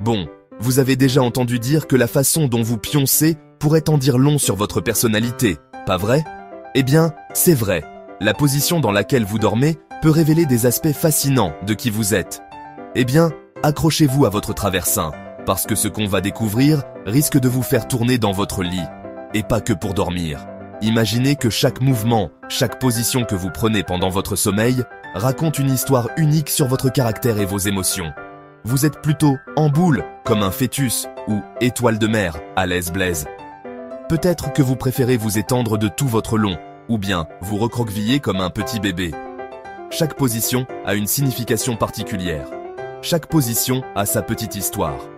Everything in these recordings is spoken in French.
Bon, vous avez déjà entendu dire que la façon dont vous pioncez pourrait en dire long sur votre personnalité, pas vrai? Eh bien, c'est vrai. La position dans laquelle vous dormez peut révéler des aspects fascinants de qui vous êtes. Eh bien, accrochez-vous à votre traversin, parce que ce qu'on va découvrir risque de vous faire tourner dans votre lit. Et pas que pour dormir. Imaginez que chaque mouvement, chaque position que vous prenez pendant votre sommeil raconte une histoire unique sur votre caractère et vos émotions. Vous êtes plutôt en boule, comme un fœtus, ou étoile de mer, à l'aise Blaise. Peut-être que vous préférez vous étendre de tout votre long, ou bien vous recroqueviller comme un petit bébé. Chaque position a une signification particulière. Chaque position a sa petite histoire.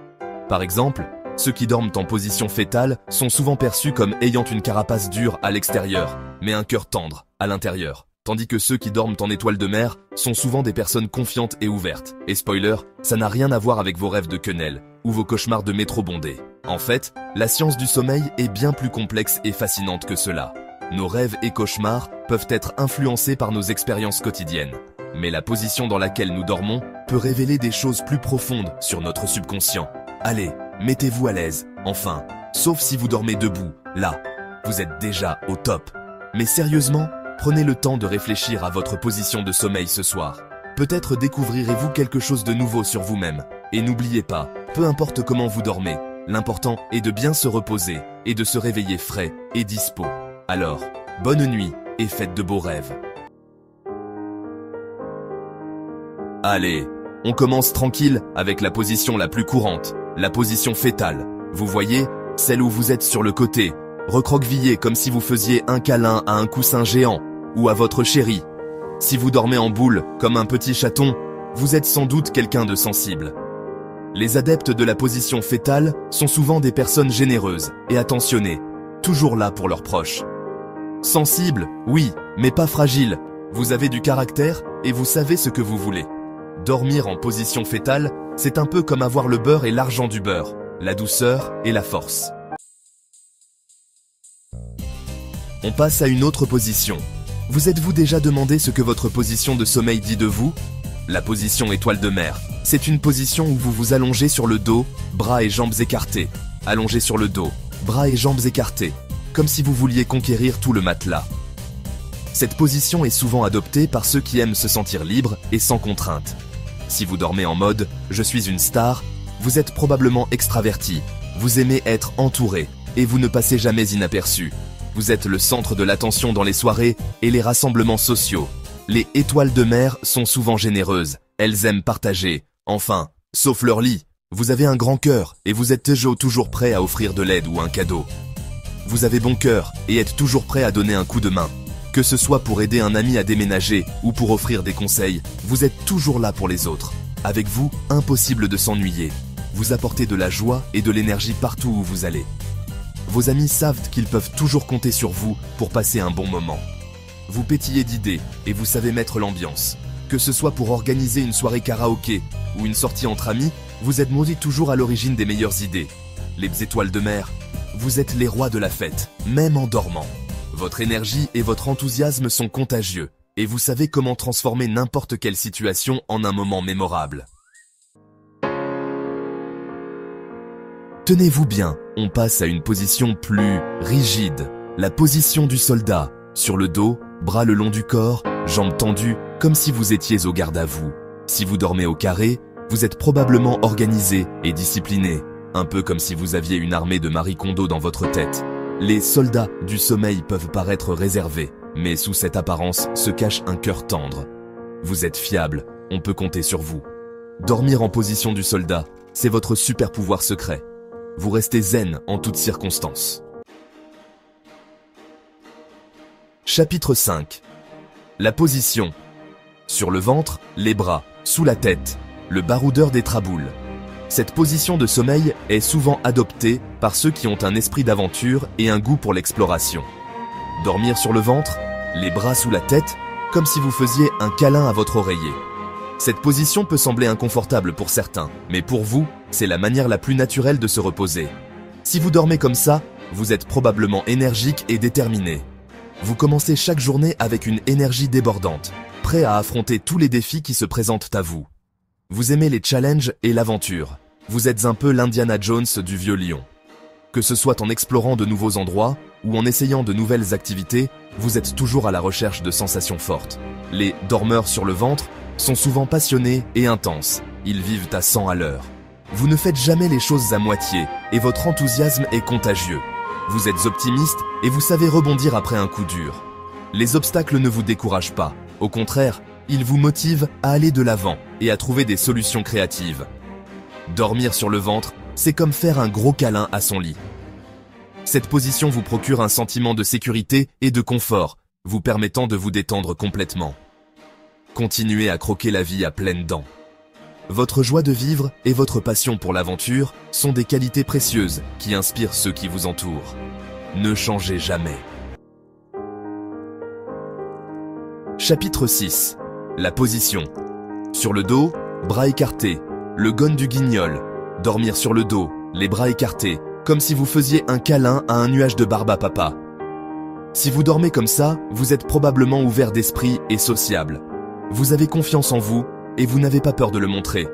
Par exemple, ceux qui dorment en position fétale sont souvent perçus comme ayant une carapace dure à l'extérieur, mais un cœur tendre à l'intérieur. Tandis que ceux qui dorment en étoile de mer sont souvent des personnes confiantes et ouvertes. Et spoiler, ça n'a rien à voir avec vos rêves de quenelle ou vos cauchemars de métro bondé. En fait, la science du sommeil est bien plus complexe et fascinante que cela. Nos rêves et cauchemars peuvent être influencés par nos expériences quotidiennes. Mais la position dans laquelle nous dormons peut révéler des choses plus profondes sur notre subconscient. Allez, mettez-vous à l'aise, enfin, sauf si vous dormez debout, là, vous êtes déjà au top. Mais sérieusement, prenez le temps de réfléchir à votre position de sommeil ce soir. Peut-être découvrirez-vous quelque chose de nouveau sur vous-même. Et n'oubliez pas, peu importe comment vous dormez, l'important est de bien se reposer et de se réveiller frais et dispo. Alors, bonne nuit et faites de beaux rêves. Allez, on commence tranquille avec la position la plus courante, la position fétale. Vous voyez, celle où vous êtes sur le côté, recroquevillé comme si vous faisiez un câlin à un coussin géant ou à votre chérie. Si vous dormez en boule comme un petit chaton, vous êtes sans doute quelqu'un de sensible. Les adeptes de la position fétale sont souvent des personnes généreuses et attentionnées, toujours là pour leurs proches. Sensible, oui, mais pas fragile. Vous avez du caractère et vous savez ce que vous voulez. Dormir en position fétale, c'est un peu comme avoir le beurre et l'argent du beurre, la douceur et la force. On passe à une autre position. Vous êtes-vous déjà demandé ce que votre position de sommeil dit de vous? La position étoile de mer, c'est une position où vous vous allongez sur le dos, bras et jambes écartés. Allongé sur le dos, bras et jambes écartés, comme si vous vouliez conquérir tout le matelas. Cette position est souvent adoptée par ceux qui aiment se sentir libres et sans contrainte. Si vous dormez en mode « je suis une star », vous êtes probablement extraverti, vous aimez être entouré et vous ne passez jamais inaperçu. Vous êtes le centre de l'attention dans les soirées et les rassemblements sociaux. Les étoiles de mer sont souvent généreuses, elles aiment partager. Enfin, sauf leur lit, vous avez un grand cœur et vous êtes toujours prêt à offrir de l'aide ou un cadeau. Vous avez bon cœur et êtes toujours prêt à donner un coup de main. Que ce soit pour aider un ami à déménager ou pour offrir des conseils, vous êtes toujours là pour les autres. Avec vous, impossible de s'ennuyer. Vous apportez de la joie et de l'énergie partout où vous allez. Vos amis savent qu'ils peuvent toujours compter sur vous pour passer un bon moment. Vous pétillez d'idées et vous savez mettre l'ambiance. Que ce soit pour organiser une soirée karaoké ou une sortie entre amis, vous êtes toujours à l'origine des meilleures idées. Les étoiles de mer, vous êtes les rois de la fête, même en dormant. Votre énergie et votre enthousiasme sont contagieux et vous savez comment transformer n'importe quelle situation en un moment mémorable. Tenez-vous bien, on passe à une position plus rigide, la position du soldat, sur le dos, bras le long du corps, jambes tendues, comme si vous étiez au garde à vous. Si vous dormez au carré, vous êtes probablement organisé et discipliné, un peu comme si vous aviez une armée de Marie Kondo dans votre tête. Les soldats du sommeil peuvent paraître réservés, mais sous cette apparence se cache un cœur tendre. Vous êtes fiable, on peut compter sur vous. Dormir en position du soldat, c'est votre super pouvoir secret. Vous restez zen en toutes circonstances. Chapitre 5. La position. Sur le ventre, les bras, sous la tête, le baroudeur des traboules. Cette position de sommeil est souvent adoptée par ceux qui ont un esprit d'aventure et un goût pour l'exploration. Dormir sur le ventre, les bras sous la tête, comme si vous faisiez un câlin à votre oreiller. Cette position peut sembler inconfortable pour certains, mais pour vous, c'est la manière la plus naturelle de se reposer. Si vous dormez comme ça, vous êtes probablement énergique et déterminé. Vous commencez chaque journée avec une énergie débordante, prêt à affronter tous les défis qui se présentent à vous. Vous aimez les challenges et l'aventure. Vous êtes un peu l'Indiana Jones du vieux lion. Que ce soit en explorant de nouveaux endroits ou en essayant de nouvelles activités, vous êtes toujours à la recherche de sensations fortes. Les dormeurs sur le ventre sont souvent passionnés et intenses. Ils vivent à 100 à l'heure. Vous ne faites jamais les choses à moitié et votre enthousiasme est contagieux. Vous êtes optimiste et vous savez rebondir après un coup dur. Les obstacles ne vous découragent pas. Au contraire, ils vous motivent à aller de l'avant et à trouver des solutions créatives. Dormir sur le ventre, c'est comme faire un gros câlin à son lit. Cette position vous procure un sentiment de sécurité et de confort, vous permettant de vous détendre complètement. Continuez à croquer la vie à pleines dents. Votre joie de vivre et votre passion pour l'aventure sont des qualités précieuses qui inspirent ceux qui vous entourent. Ne changez jamais. Chapitre 6. La position. Sur le dos, bras écartés, le gone du guignol. Dormir sur le dos, les bras écartés, comme si vous faisiez un câlin à un nuage de barbe à papa. Si vous dormez comme ça, vous êtes probablement ouvert d'esprit et sociable. Vous avez confiance en vous et vous n'avez pas peur de le montrer.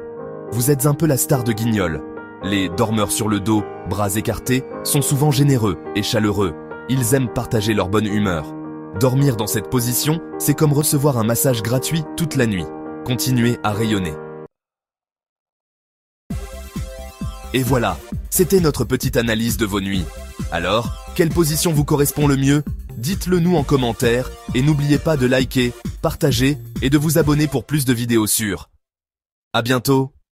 Vous êtes un peu la star de guignol. Les dormeurs sur le dos, bras écartés, sont souvent généreux et chaleureux. Ils aiment partager leur bonne humeur. Dormir dans cette position, c'est comme recevoir un massage gratuit toute la nuit. Continuez à rayonner. Et voilà, c'était notre petite analyse de vos nuits. Alors, quelle position vous correspond le mieux? Dites-le nous en commentaire et n'oubliez pas de liker, partager et de vous abonner pour plus de vidéos sûres. À bientôt.